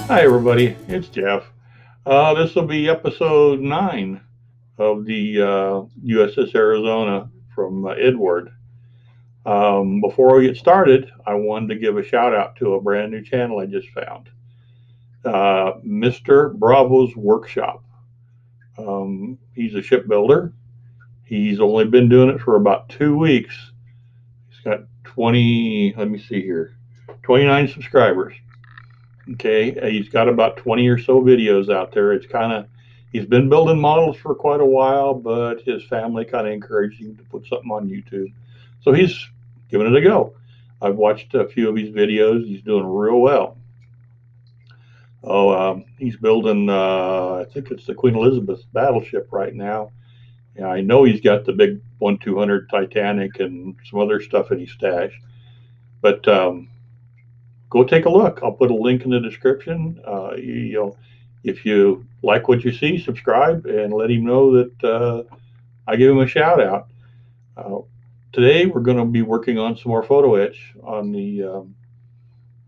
Hi, everybody. It's Jeff. This will be episode 9 of the USS Arizona from Eduard. Before we get started, I wanted to give a shout out to a brand new channel I just found, Mr. Bravo's Workshop. He's a shipbuilder. He's only been doing it for about 2 weeks. He's got 20, let me see here, 29 subscribers. Okay, he's got about 20 or so videos out there. He's been building models for quite a while, but his family kind of encouraged him to put something on YouTube. So he's giving it a go. I've watched a few of his videos. He's doing real well. He's building, I think it's the Queen Elizabeth battleship right now. And I know he's got the big 1-200 Titanic and some other stuff in his stash. But go take a look. I'll put a link in the description. If you like what you see, subscribe and let him know that I give him a shout out. Uh, Today we're going to be working on some more photo etch on the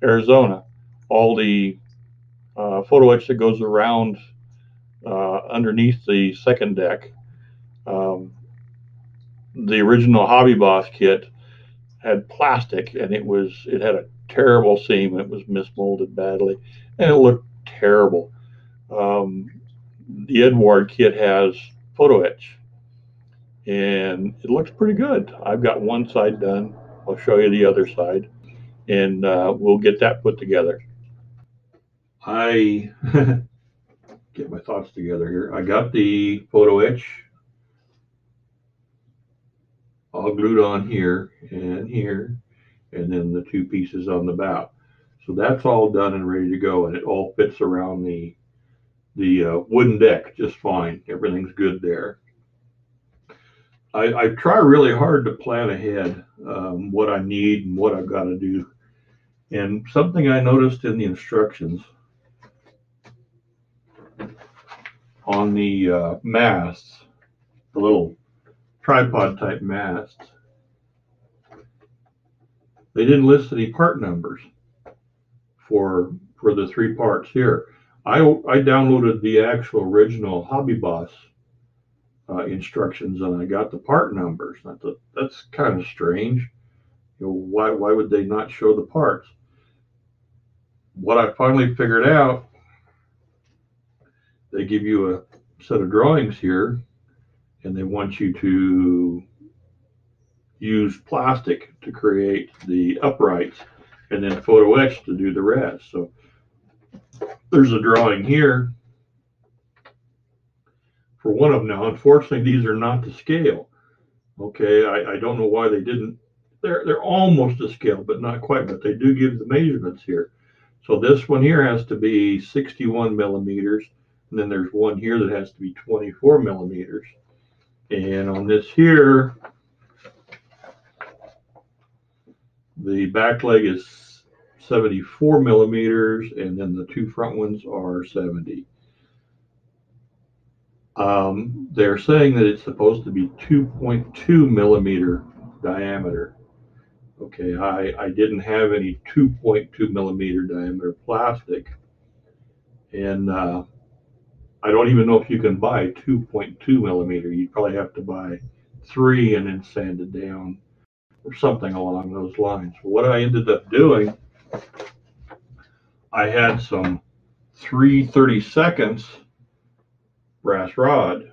Arizona. All the photo etch that goes around underneath the second deck. Um, the original Hobby Boss kit had plastic, and it had a terrible seam. It was mismolded badly, and it looked terrible. Um, the Eduard kit has photo etch, and it looks pretty good. I've got one side done. I'll show you the other side, and we'll get that put together. I get my thoughts together here. I got the photo etch all glued on here, and then the two pieces on the bow. So that's all done and ready to go, and it all fits around the wooden deck just fine. Everything's good there. I try really hard to plan ahead what I need and what I've got to do. And something I noticed in the instructions on the masts, the little tripod type masts, they didn't list any part numbers for the three parts here. I downloaded the actual original Hobby Boss instructions, and I got the part numbers. I thought that's kind of strange. Why would they not show the parts? What I finally figured out, they give you a set of drawings here, and they want you to use plastic to create the uprights, and then photo etch to do the rest. So there's a drawing here for one of them. Now, unfortunately, these are not to scale. Okay, I don't know why they didn't. They're almost to scale, but not quite. But they do give the measurements here. So this one here has to be 61 millimeters, and then there's one here that has to be 24 millimeters. And on this here, the back leg is 74 millimeters, and then the two front ones are 70. They're saying that it's supposed to be 2.2 millimeter diameter. Okay, I didn't have any 2.2 millimeter diameter plastic, and I don't even know if you can buy 2.2 millimeter. You'd probably have to buy 3 and then sand it down or something along those lines. What I ended up doing, I had some 3/32 brass rod.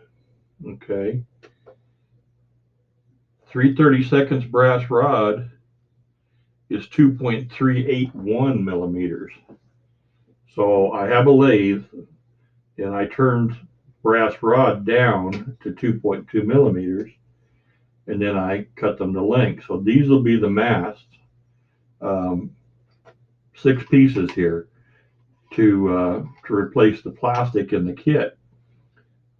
Okay, 3/32 brass rod is 2.381 millimeters. So I have a lathe, and I turned brass rod down to 2.2 millimeters, and then I cut them to length. So these will be the masts, 6 pieces here to replace the plastic in the kit.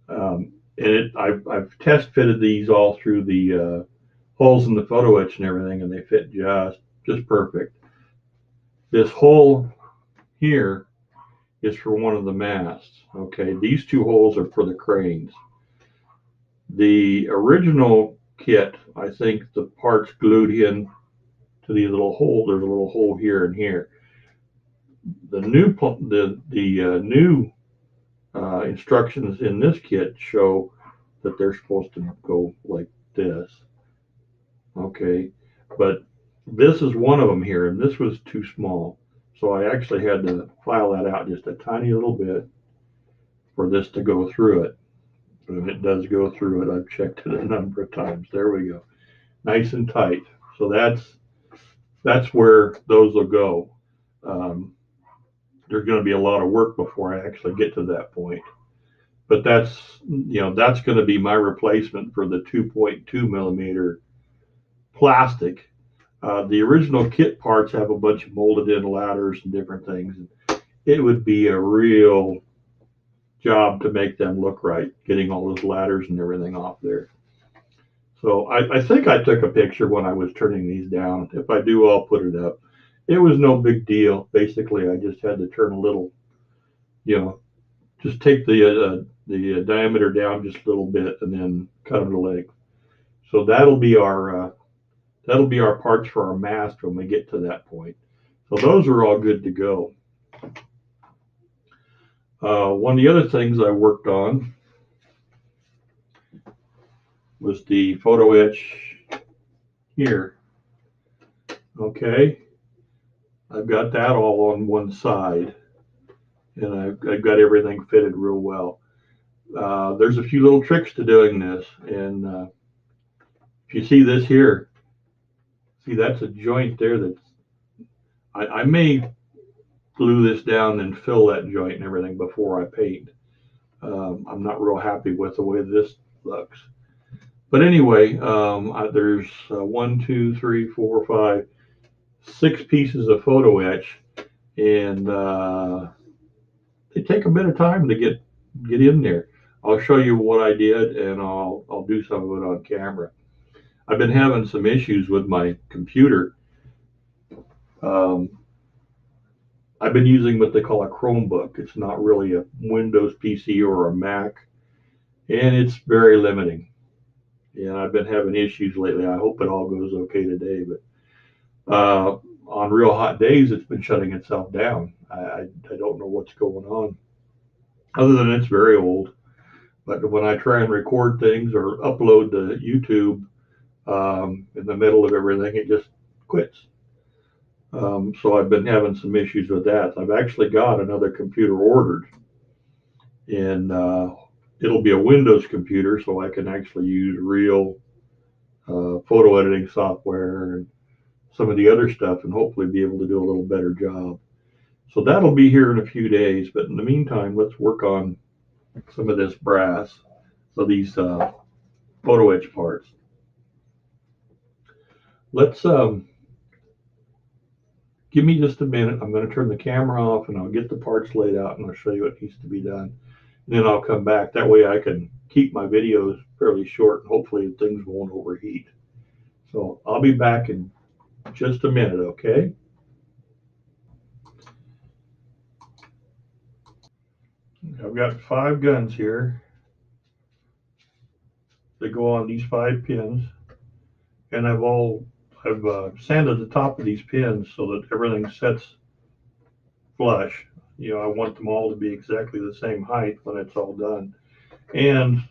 And I've test fitted these all through the holes in the photo etch and everything, and they fit just perfect. This hole here is for one of the masts. Okay, these two holes are for the cranes. The original kit, I think the parts glued in to these little holes. There's a little hole here and here. the new instructions in this kit show that they're supposed to go like this. Okay, but this is one of them here, and this was too small. So I actually had to file that out just a tiny little bit for this to go through it. And it does go through it. I've checked it a number of times. There we go. Nice and tight. So that's where those will go. Um, there's going to be a lot of work before I actually get to that point. But that's going to be my replacement for the 2.2 millimeter plastic. The original kit parts have a bunch of molded in ladders and different things. It would be a real job to make them look right, getting all those ladders and everything off there. So I think I took a picture when I was turning these down. If I do, I'll put it up. It was no big deal. Basically, I just had to turn a little, just take the diameter down just a little bit and then cut them to length. So that'll be our parts for our mast when we get to that point. So those are all good to go. One of the other things I worked on was the photo etch here. Okay, I've got that all on one side, and I've got everything fitted real well. There's a few little tricks to doing this, and if you see this here, see that's a joint there I may glue this down and fill that joint and everything before I paint. I'm not real happy with the way this looks. But anyway, there's 1, 2, 3, 4, 5, 6 pieces of photo etch, and they take a bit of time to get in there. I'll show you what I did, and I'll do some of it on camera. I've been having some issues with my computer. Um, I've been using what they call a Chromebook. It's not really a Windows PC or a Mac, and it's very limiting. And I've been having issues lately. I hope it all goes okay today, but on real hot days, it's been shutting itself down. I don't know what's going on, other than it's very old. But when I try and record things or upload to YouTube in the middle of everything, it just quits. So I've been having some issues with that. I've actually got another computer ordered, and it'll be a Windows computer, so I can actually use real photo editing software and some of the other stuff, and hopefully be able to do a little better job. So that'll be here in a few days. But in the meantime, let's work on some of this brass. So these photo etch parts. Let's give me just a minute. I'm going to turn the camera off, and I'll get the parts laid out, and I'll show you what needs to be done. And then I'll come back. That way I can keep my videos fairly short, and hopefully things won't overheat. So I'll be back in just a minute, okay? I've got 5 guns here that go on these 5 pins, and I've sanded the top of these pins so that everything sets flush. I want them all to be exactly the same height when it's all done. And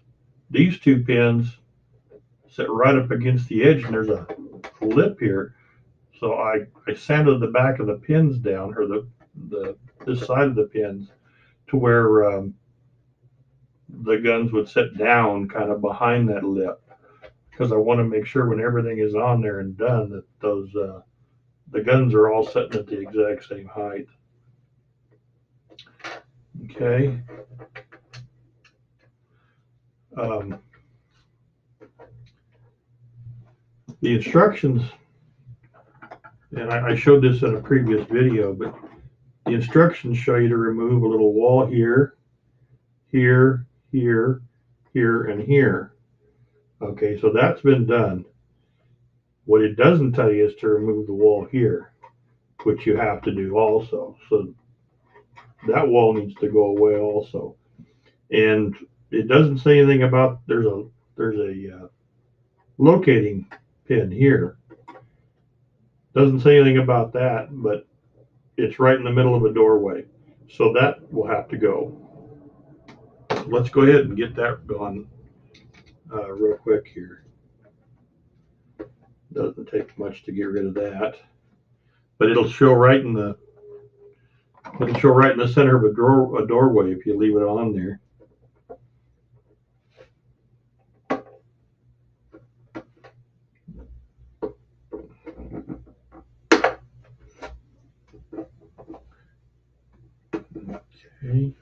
these 2 pins sit right up against the edge, and there's a lip here. So I sanded the back of the pins down, or this side of the pins, to where the guns would sit down kind of behind that lip, because I want to make sure when everything is on there and done that the guns are all sitting at the exact same height. Okay. The instructions, and I showed this in a previous video, but the instructions show you to remove a little wall here, here, here, here, and here. Okay, so that's been done. What it doesn't tell you is to remove the wall here, which you have to do also. So that wall needs to go away also. And it doesn't say anything about, there's a locating pin here. Doesn't say anything about that, but it's right in the middle of a doorway. So that will have to go. Let's go ahead and get that gone real quick here. Doesn't take much to get rid of that, but it'll show right in the center of a doorway if you leave it on there. Okay,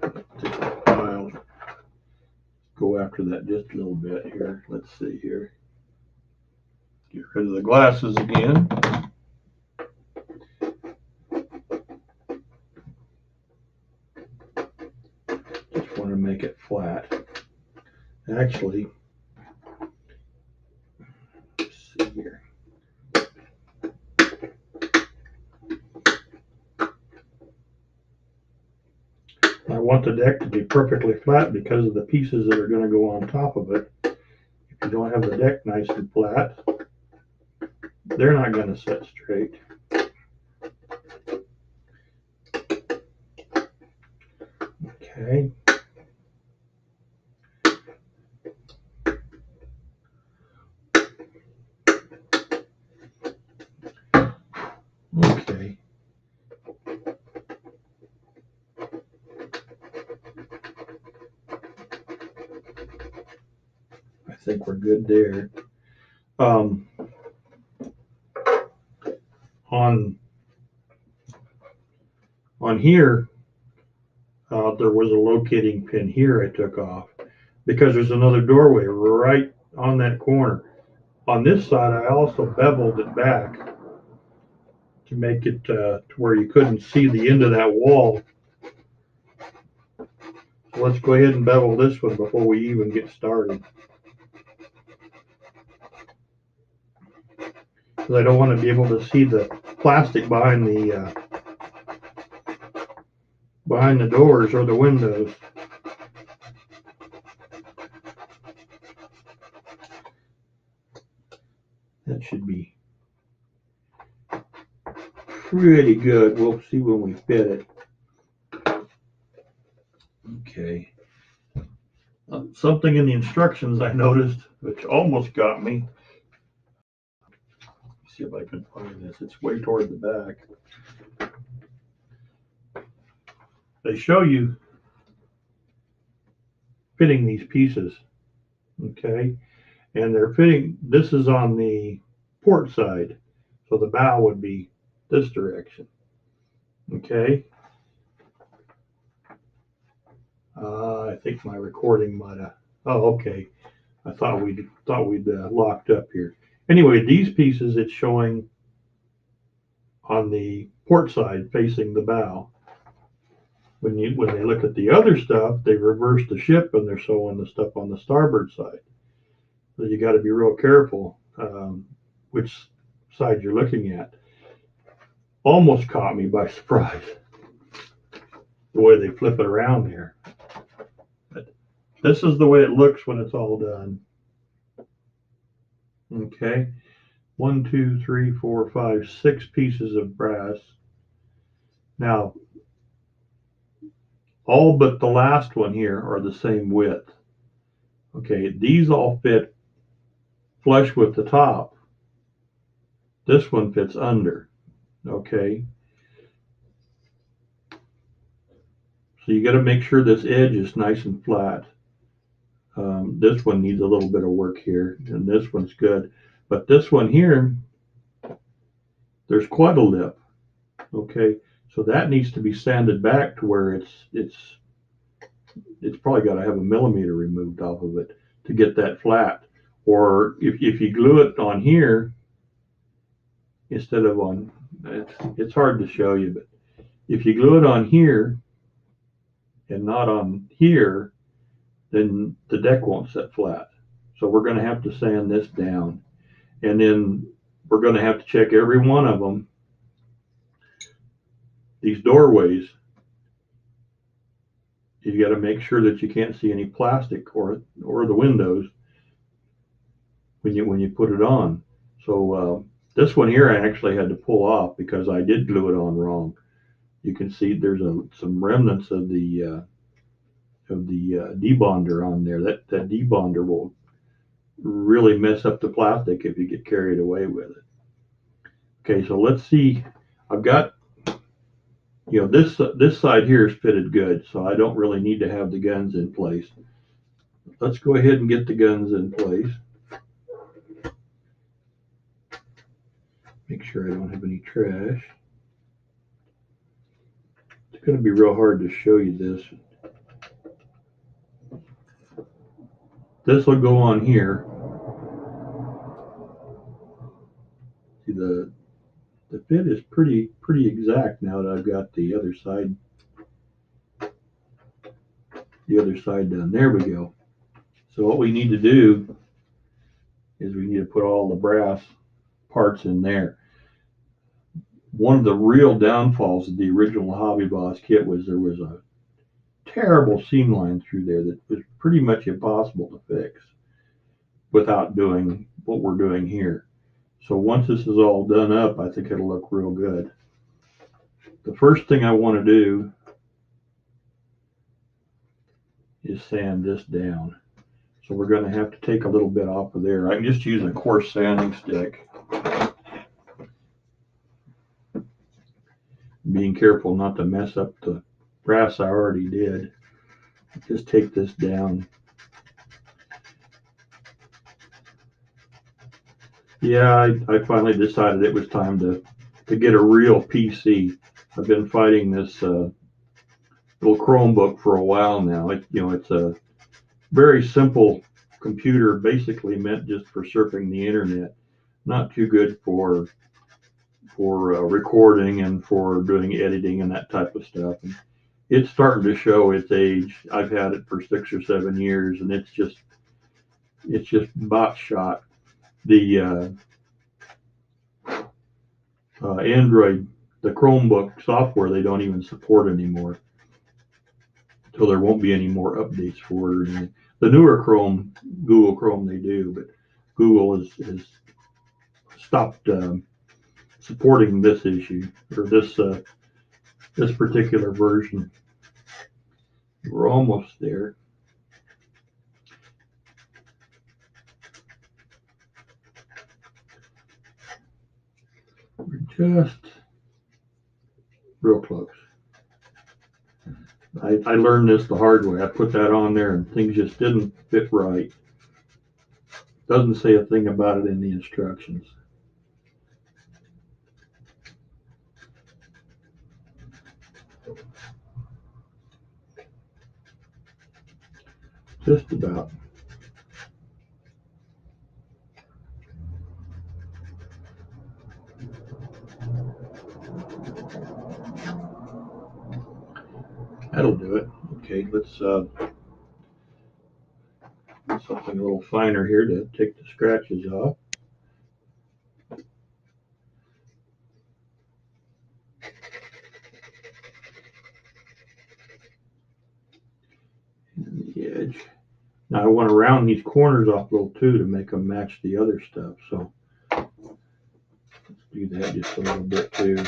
take the pile. Go after that just a little bit here. Let's see here. Get rid of the glasses again. Just want to make it flat. Actually, let's see here. I want the deck to be perfectly flat because of the pieces that are going to go on top of it. If you don't have the deck nice and flat, they're not going to sit straight. Okay. Okay. I think we're good there. On here, there was a locating pin here I took off because there's another doorway right on that corner. On this side, I also beveled it back to make it to where you couldn't see the end of that wall. So let's go ahead and bevel this one before we even get started. Because I don't want to be able to see the plastic behind the doors or the windows. That should be pretty good. We'll see when we fit it. Okay. Something in the instructions I noticed, which almost got me. Let's see if I can find this. It's way toward the back. They show you fitting these pieces. Okay. And they're fitting, this is on the port side. So the bow would be this direction. Okay. I think my recording might have, oh, okay. I thought we'd locked up here. Anyway, these pieces it's showing on the port side facing the bow. When they look at the other stuff, they reverse the ship and they're showing the stuff on the starboard side. So you got to be real careful which side you're looking at. Almost caught me by surprise the way they flip it around there. But this is the way it looks when it's all done. Okay, 1, 2, 3, 4, 5, 6 pieces of brass. Now, all but the last one here are the same width. Okay, these all fit flush with the top. This one fits under. Okay, so you got to make sure this edge is nice and flat. This one needs a little bit of work here, and this one's good. But this one here, there's quite a lip. Okay, so that needs to be sanded back to where it's probably got to have a millimeter removed off of it to get that flat. Or if you glue it on here instead of on, it's hard to show you, but if you glue it on here and not on here, then the deck won't set flat. So we're going to have to sand this down. And then we're going to have to check every one of them, these doorways. You got to make sure that you can't see any plastic or the windows when you put it on. So This one here I actually had to pull off because I did glue it on wrong. You can see there's some remnants of the debonder on there. That debonder will really mess up the plastic if you get carried away with it. Okay, so let's see. I've got, this side here is fitted good, so I don't really need to have the guns in place. Let's go ahead and get the guns in place. Make sure I don't have any trash. It's going to be real hard to show you this. This will go on here. See, the fit is pretty exact now that I've got the other side done. There we go. So what we need to do is we need to put all the brass parts in there. One of the real downfalls of the original Hobby Boss kit was there was a terrible seam line through there that was pretty much impossible to fix without doing what we're doing here. So once this is all done up, I think it'll look real good. The first thing I want to do is sand this down. So we're going to have to take a little bit off of there. I can just use a coarse sanding stick. Being careful not to mess up the brass I already did. Just take this down. Yeah, I finally decided it was time to get a real PC. I've been fighting this little Chromebook for a while now. It's a very simple computer, basically meant just for surfing the internet. Not too good for recording and for doing editing and that type of stuff. And it's starting to show its age. I've had it for 6 or 7 years, and it's just bot shot. The Android, the Chromebook software, they don't even support anymore. So there won't be any more updates for it. The newer Chrome, Google Chrome, they do, but Google has stopped supporting this issue or this particular version. We're almost there. We're just real close. I learned this the hard way. I put that on there and things just didn't fit right. Doesn't say a thing about it in the instructions. Just about. That'll do it. Okay, let's do something a little finer here to take the scratches off. And the edge. Now I want to round these corners off a little too to make them match the other stuff. So let's do that just a little bit too.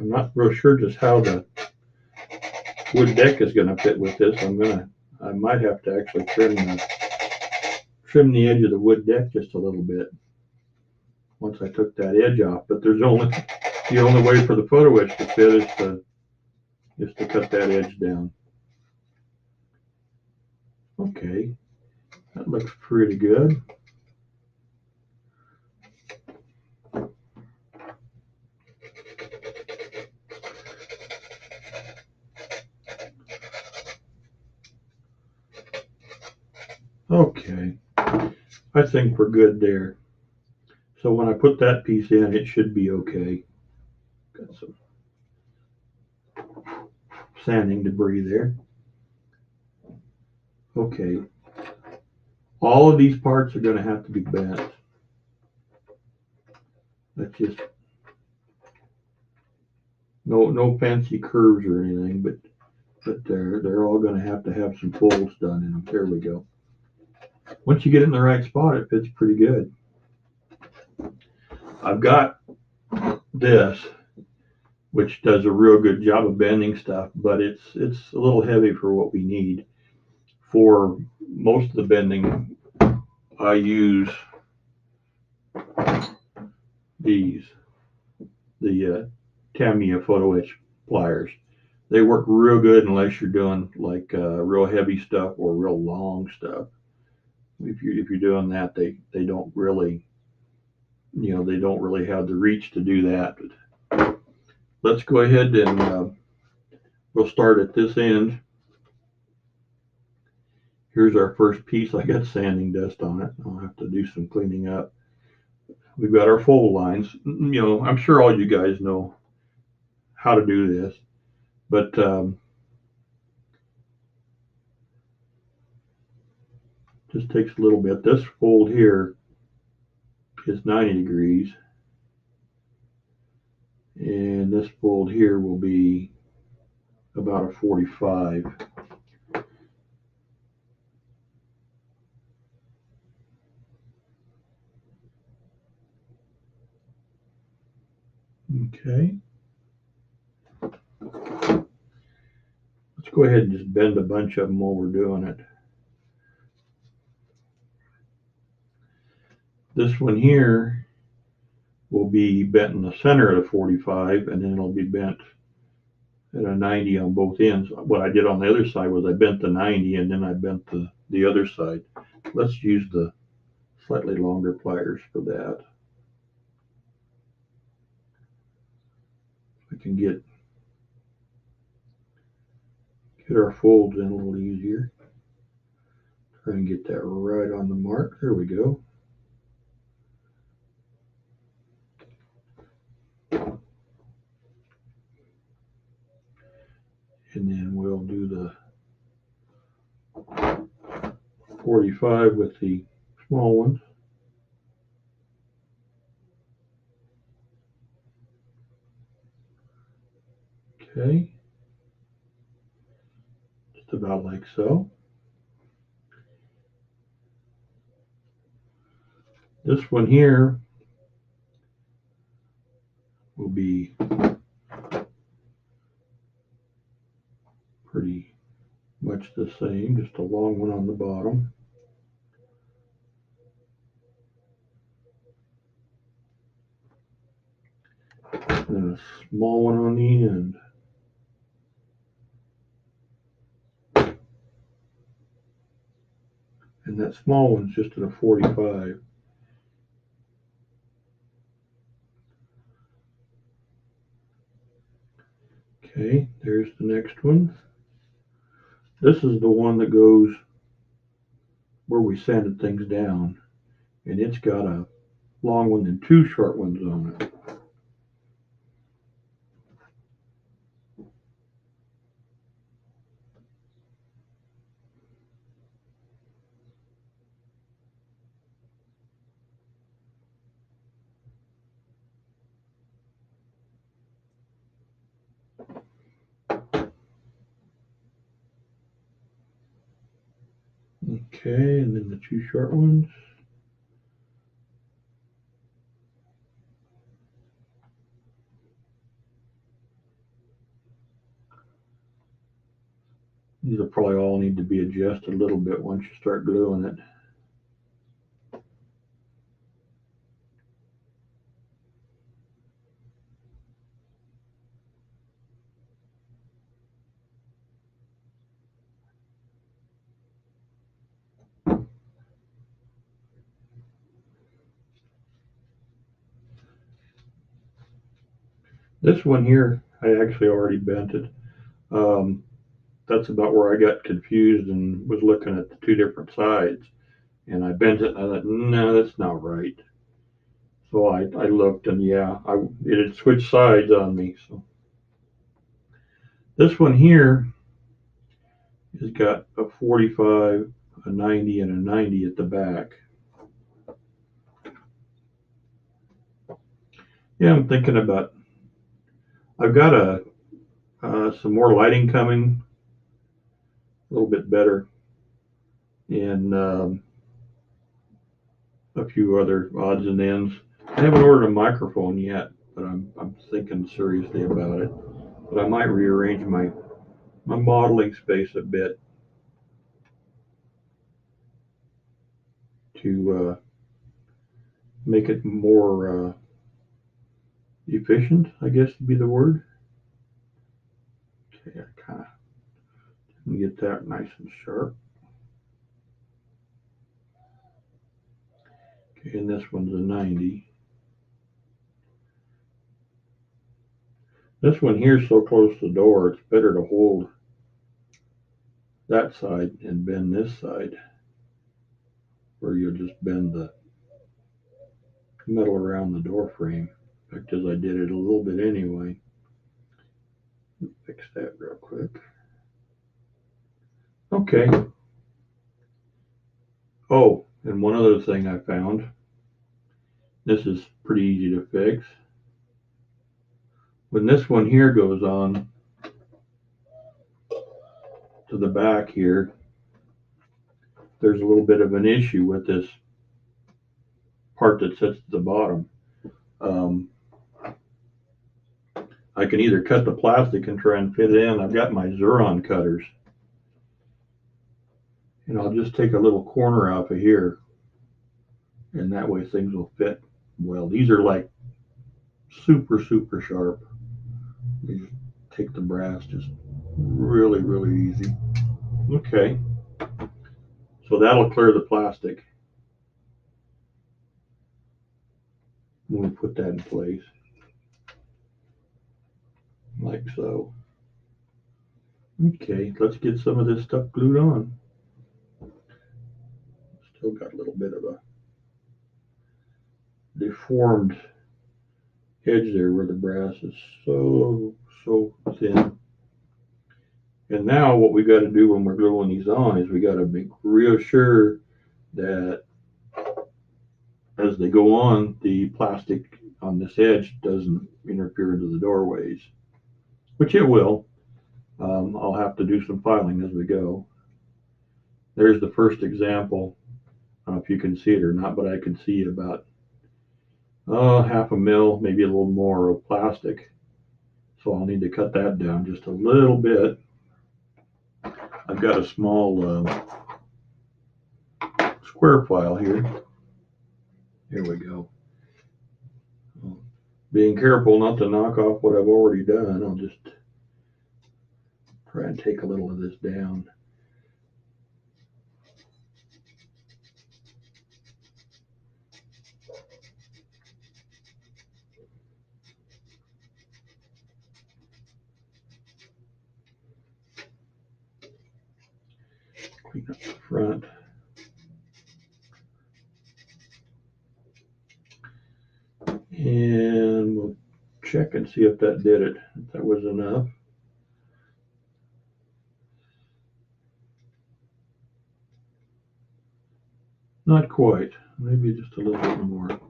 I'm not real sure just how the wood deck is going to fit with this. I might have to actually trim the edge of the wood deck just a little bit once I took that edge off. But the only way for the photo edge to fit is to cut that edge down. Okay, that looks pretty good. Okay, I think we're good there. So when I put that piece in, it should be okay. Got some sanding debris there. Okay, all of these parts are going to have to be bent. That's just no fancy curves or anything, but but they're all going to have some folds done in them. There we go. Once you get it in the right spot, it fits pretty good. I've got this, which does a real good job of bending stuff, but it's a little heavy for what we need. For most of the bending, I use these, the Tamiya photo etch pliers. They work real good unless you're doing like real heavy stuff or real long stuff. If you're doing that, they don't really, they don't really have the reach to do that. But let's go ahead and we'll start at this end. Here's our first piece. I got sanding dust on it. I'll have to do some cleaning up. We've got our fold lines. I'm sure all you guys know how to do this, but just takes a little bit. This fold here is 90 degrees, and this fold here will be about a 45. Okay. Let's go ahead and just bend a bunch of them while we're doing it. This one here will be bent in the center of the 45, and then it'll be bent at a 90 on both ends. What I did on the other side was I bent the 90 and then I bent the other side. Let's use the slightly longer pliers for that. I can get our folds in a little easier. Try and get that right on the mark. There we go. And then we'll do the 45 with the small ones. Okay. Just about like so. This one here will be pretty much the same, just a long one on the bottom. And then a small one on the end. And that small one's just at a 45. Okay, there's the next one. This is the one that goes where we sanded things down. And it's got a long one and two short ones on it. Okay, and then the two short ones. These will probably all need to be adjusted a little bit once you start gluing it. This one here, I actually already bent it. That's about where I got confused and was looking at the two different sides. And I bent it and I thought, no, that's not right. So I looked and yeah, it had switched sides on me. So this one here has got a 45, a 90, and a 90 at the back. Yeah, I'm thinking about, I've got some more lighting coming a little bit better in a few other odds and ends. I haven't ordered a microphone yet, but I'm thinking seriously about it. But I might rearrange my modeling space a bit to make it more efficient, I guess would be the word. Okay, I kind of get that nice and sharp. Okay, and this one's a 90. This one here is so close to the door, it's better to hold that side and bend this side, where you'll just bend the metal around the door frame. In fact, as I did it a little bit anyway. Fix that real quick. Okay. Oh, and one other thing I found. This is pretty easy to fix. When this one here goes on to the back here, there's a little bit of an issue with this part that sits at the bottom. I can either cut the plastic and try and fit it in. I've got my Xuron cutters. And I'll just take a little corner off of here, and that way things will fit well. These are like super, super sharp. You just take the brass just really, really easy. Okay. So that'll clear the plastic when we put that in place. Like so. Okay, let's get some of this stuff glued on. Still got a little bit of a deformed edge there where the brass is so thin. And now what we got to do when we're gluing these on is we got to make real sure that as they go on, the plastic on this edge doesn't interfere into the doorways, which it will. I'll have to do some filing as we go. There's the first example. I don't know if you can see it or not, but I can see about half a mil, maybe a little more of plastic. So I'll need to cut that down just a little bit. I've got a small square file here. Here we go. Being careful not to knock off what I've already done, I'll just try and take a little of this down. Clean up the front. And we'll check and see if that did it, if that was enough. Not quite, maybe just a little bit more.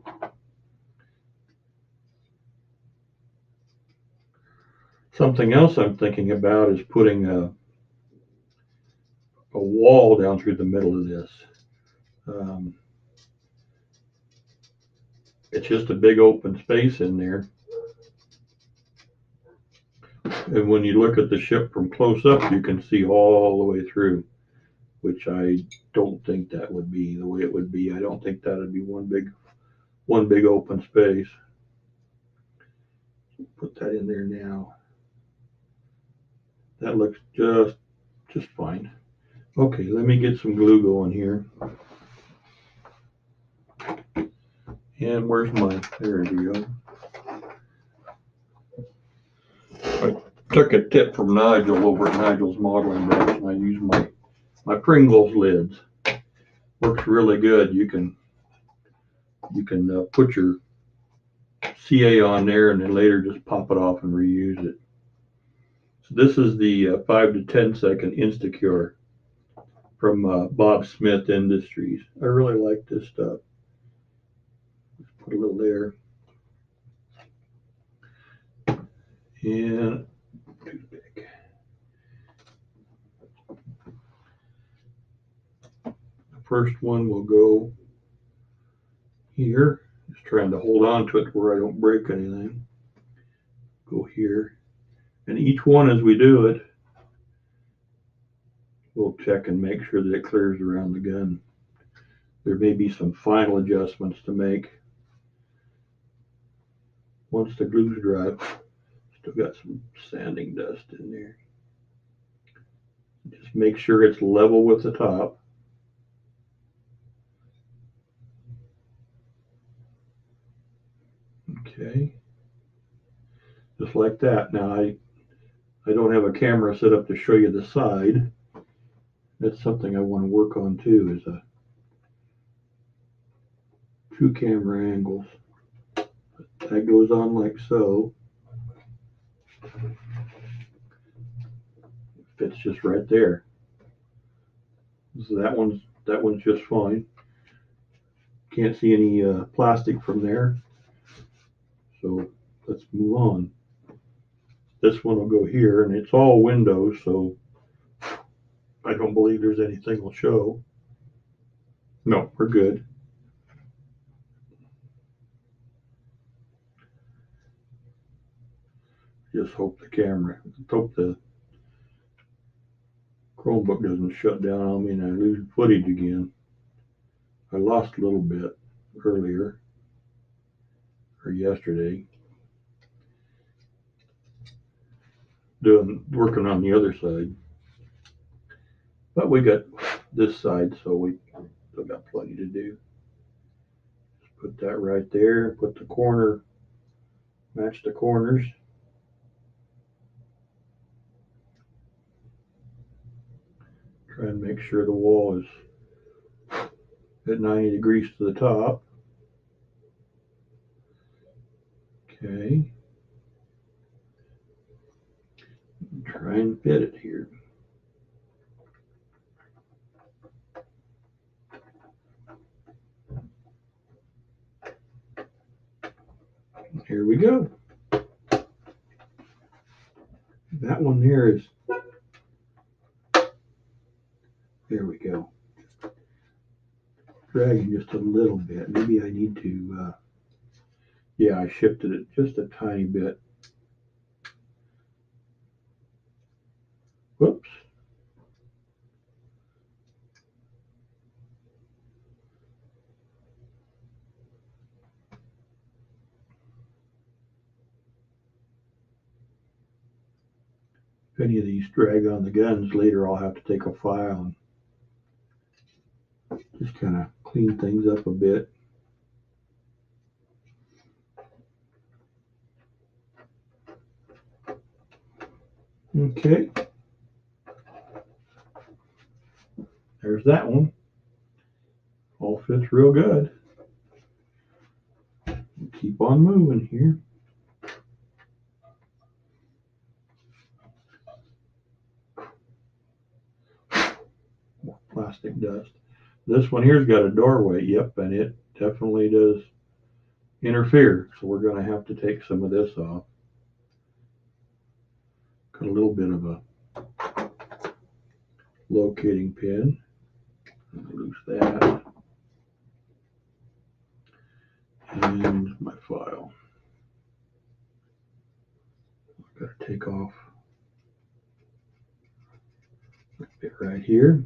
Something else I'm thinking about is putting a wall down through the middle of this. It's just a big open space in there. And when you look at the ship from close up, you can see all the way through, which I don't think that would be the way it would be. I don't think that would be one big open space. Put that in there now. That looks just fine. Okay, let me get some glue going here. And where's my, there we go. I took a tip from Nigel over at Nigel's Modeling Bench, and I use my Pringles lids. Works really good. You can put your CA on there and then later just pop it off and reuse it. So this is the 5 to 10 second Instacure from Bob Smith Industries. I really like this stuff. Let's put a little there. And too big. first one will go here. Just trying to hold on to it where I don't break anything. Go here. And each one as we do it, we'll check and make sure that it clears around the gun. There may be some final adjustments to make once the glue's dry. Still got some sanding dust in there. Just make sure it's level with the top. Okay. Just like that. Now I don't have a camera set up to show you the side. That's something I want to work on too, is a 2 camera angles. That goes on like so. Fits just right there. So that one's just fine. Can't see any plastic from there. So let's move on. This one will go here, and it's all windows, so I don't believe there's anything will show. No, we're good. Just hope the Chromebook doesn't shut down on me and I lose footage again. I lost a little bit earlier, or yesterday, working on the other side. But we got this side, so we still got plenty to do. Just put that right there, put the corner, match the corners. Try and make sure the wall is at 90 degrees to the top. Okay. Try and fit it here. Here we go. That one there is, there we go. Dragging just a little bit. Maybe I need to, yeah, I shifted it just a tiny bit. Whoops. If any of these drag on the guns, later I'll have to take a file and just kind of clean things up a bit. Okay. There's that one. All fits real good. Keep on moving here. More plastic dust. This one here's got a doorway, yep, and it definitely does interfere. So we're going to have to take some of this off. Got a little bit of a locating pin. Loose that. And my file. I've got to take off a bit right here.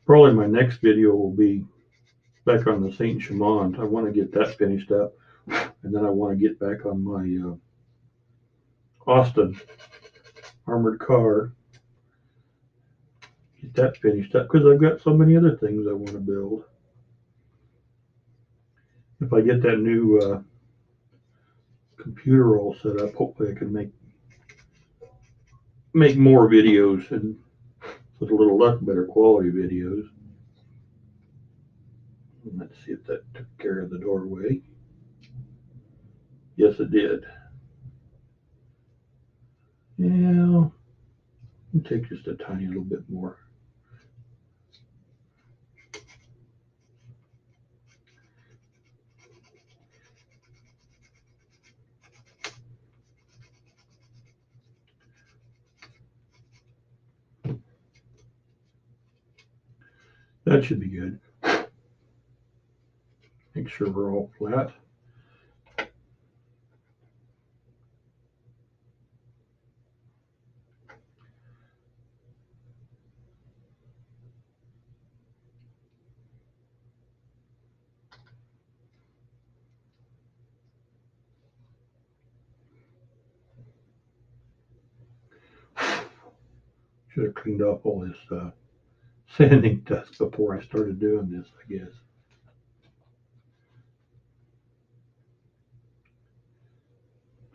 Probably my next video will be back on the Saint Chamond. I want to get that finished up, and then I want to get back on my Austin armored car. Get that finished up because I've got so many other things I want to build. If I get that new computer all set up, hopefully I can make more videos and with a little better quality videos. Let's see if that took care of the doorway. Yes, it did. Now, we'll take just a tiny little bit more. That should be good. Make sure we're all flat. Should have cleaned up all this sanding dust before I started doing this, I guess.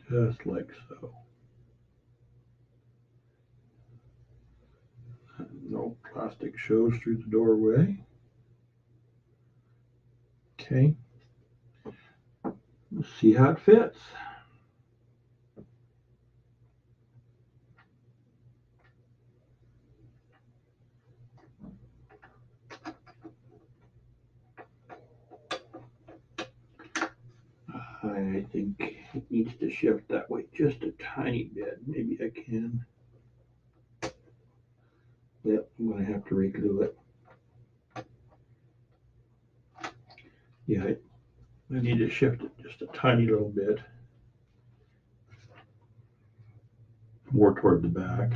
Just like so. No plastic shows through the doorway. Okay. Let's see how it fits. I think it needs to shift that way just a tiny bit. Maybe I can. Yep, I'm going to have to reglue it. Yeah, I need to shift it just a tiny little bit. More toward the back.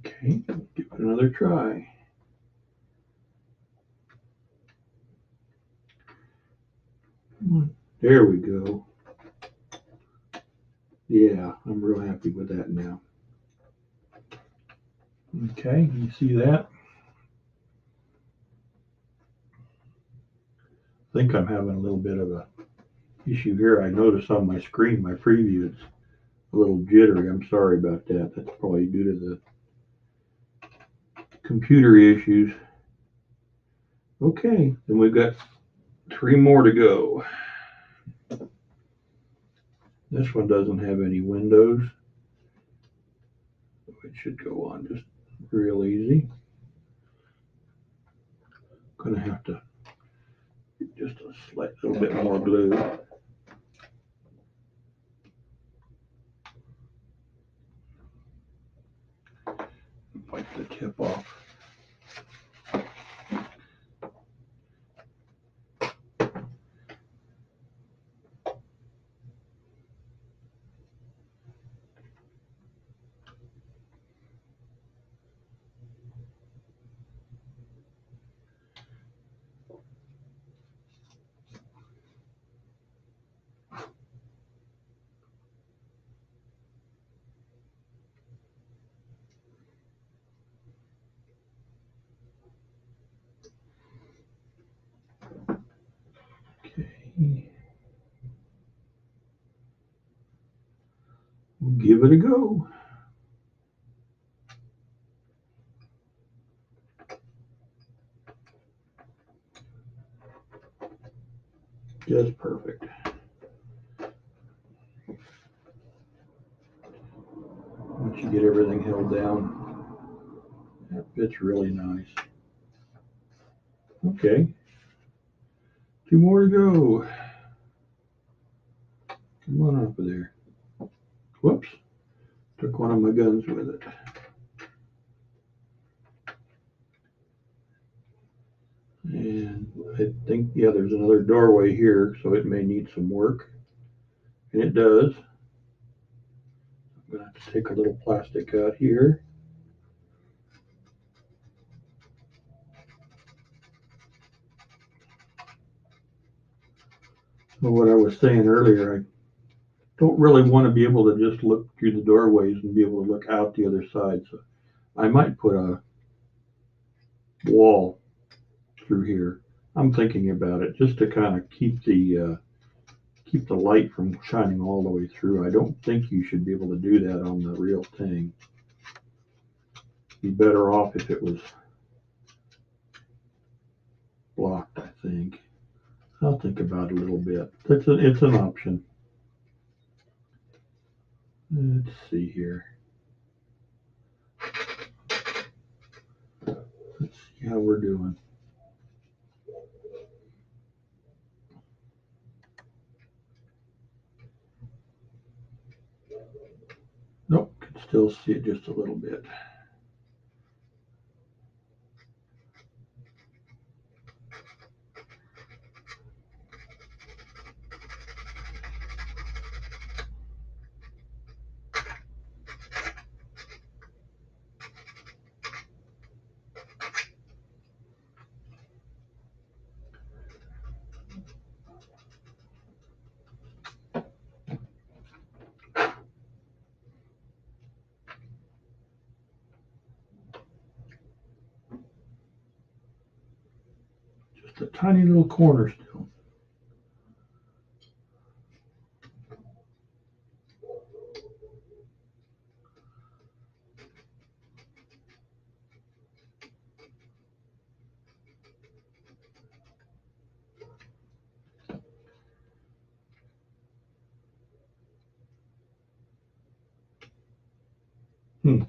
Okay, give it another try. There we go. Yeah, I'm real happy with that now. Okay, you see that? I think I'm having a little bit of a issue here. I noticed on my screen, my preview, it's a little jittery. I'm sorry about that. That's probably due to the computer issues. Okay, then we've got 3 more to go. This one doesn't have any windows. It should go on just real easy. Gonna have to just a slight little bit more glue. Wipe the tip off. Okay. We'll give it a go. Just perfect. Once you get everything held down, that fits really nice. Okay. 2 more to go. Come on off of there. Whoops. Took one of my guns with it. And I think, yeah, there's another doorway here, so it may need some work. And it does. I'm going to have to take a little plastic out here. So what I was saying earlier, I don't really want to be able to just look through the doorways and be able to look out the other side. So I might put a wall through here. I'm thinking about it just to kind of keep the light from shining all the way through. I don't think you should be able to do that on the real thing. Be better off if it was blocked, I think. I'll think about it a little bit. It's an option. Let's see here. Let's see how we're doing. Nope, can still see it just a little bit. Just a tiny little corner still. Hmm.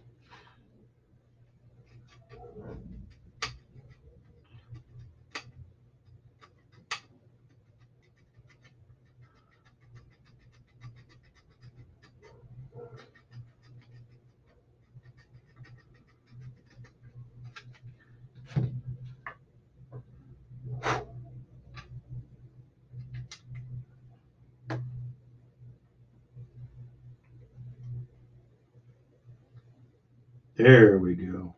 There we go.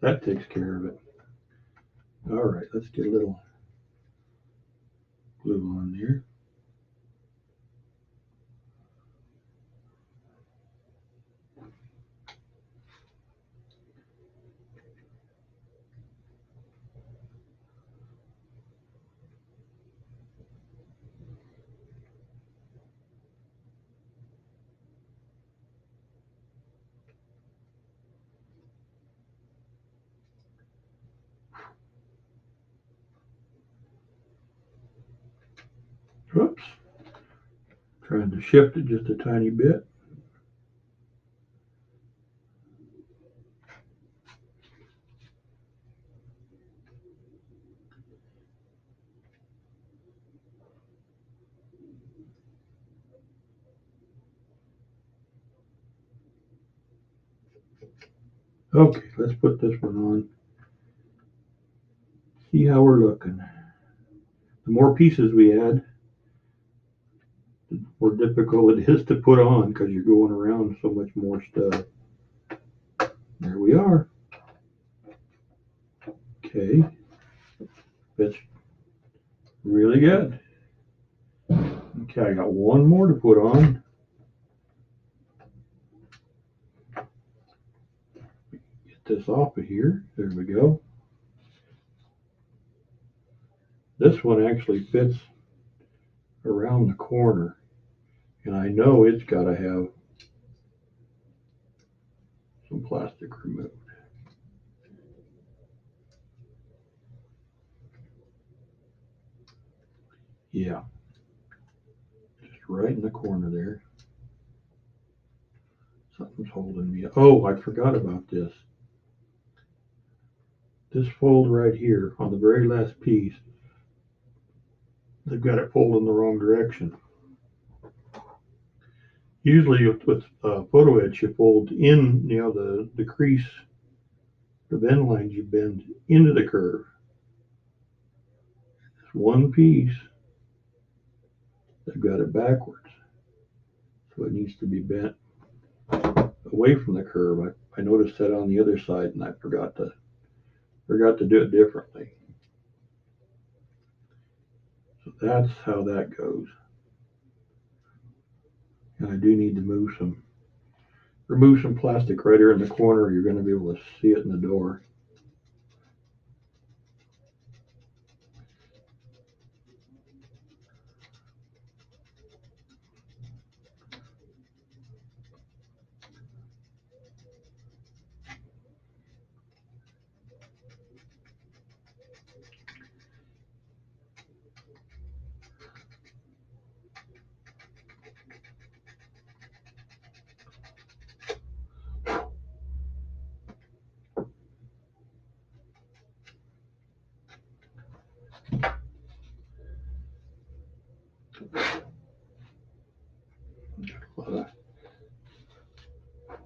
That takes care of it. All right, let's get a little glue on there. Whoops. Trying to shift it just a tiny bit. Okay, let's put this one on. See how we're looking. The more pieces we add, the more difficult it is to put on because you're going around so much more stuff. There we are. Okay, that's really good. Okay, I got one more to put on. Get this off of here. There we go. This one actually fits around the corner, and I know it's got to have some plastic removed. Yeah, just right in the corner there. Something's holding me up. Oh, I forgot about this. This fold right here on the very last piece, they've got it folded in the wrong direction. Usually with photo etch, you fold in, the crease, the bend lines you bend into the curve. It's one piece. They've got it backwards. So it needs to be bent away from the curve. I noticed that on the other side, and I forgot to do it differently. So that's how that goes. And I do need to remove some plastic right here in the corner. You're going to be able to see it in the door.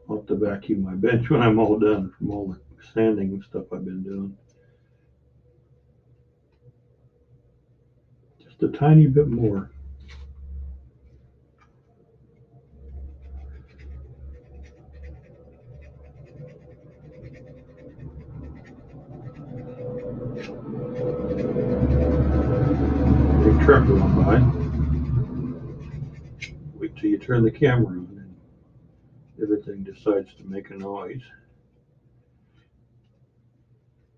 I'll have to vacuum my bench when I'm all done from all the sanding and stuff I've been doing. Just a tiny bit more. Big truck going by. Wait till you turn the camera on and everything decides to make a noise.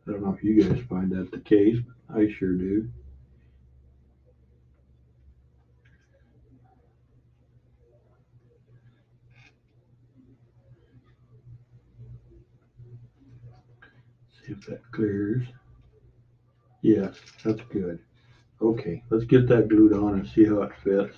I don't know if you guys find that the case, but I sure do. See if that clears. Yes, that's good. Okay, let's get that glued on and see how it fits.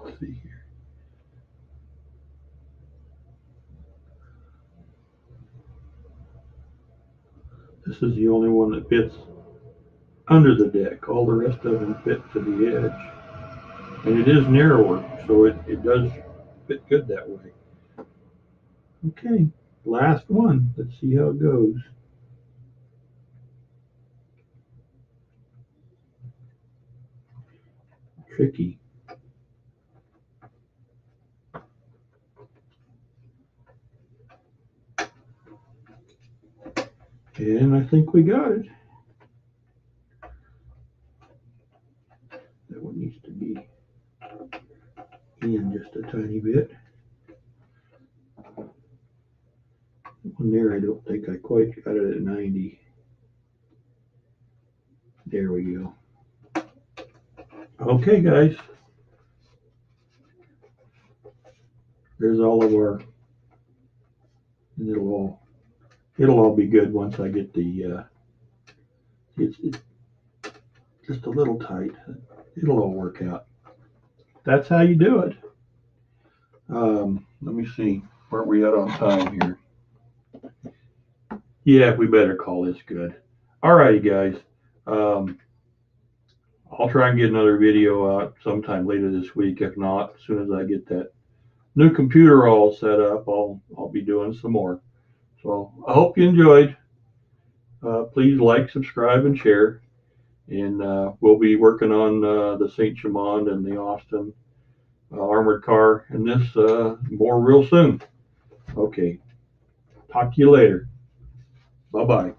Let's see here. This is the only one that fits under the deck. All the rest of them fit to the edge. And it is narrower, so it does fit good that way. Okay, last one. Let's see how it goes. Tricky. And I think we got it. That one needs to be in just a tiny bit. One there, I don't think I quite got it at 90. There we go. Okay, guys. There's all of our, and it'll all be good once I get the, it's just a little tight. It'll all work out. That's how you do it. Let me see. Where are we at on time here? Yeah, we better call this good. All righty, guys. I'll try and get another video out sometime later this week. If not, as soon as I get that new computer all set up, I'll be doing some more. So I hope you enjoyed. Please like, subscribe, and share. And we'll be working on the St. Chamond and the Austin armored car and this more real soon. Okay. Talk to you later. Bye-bye.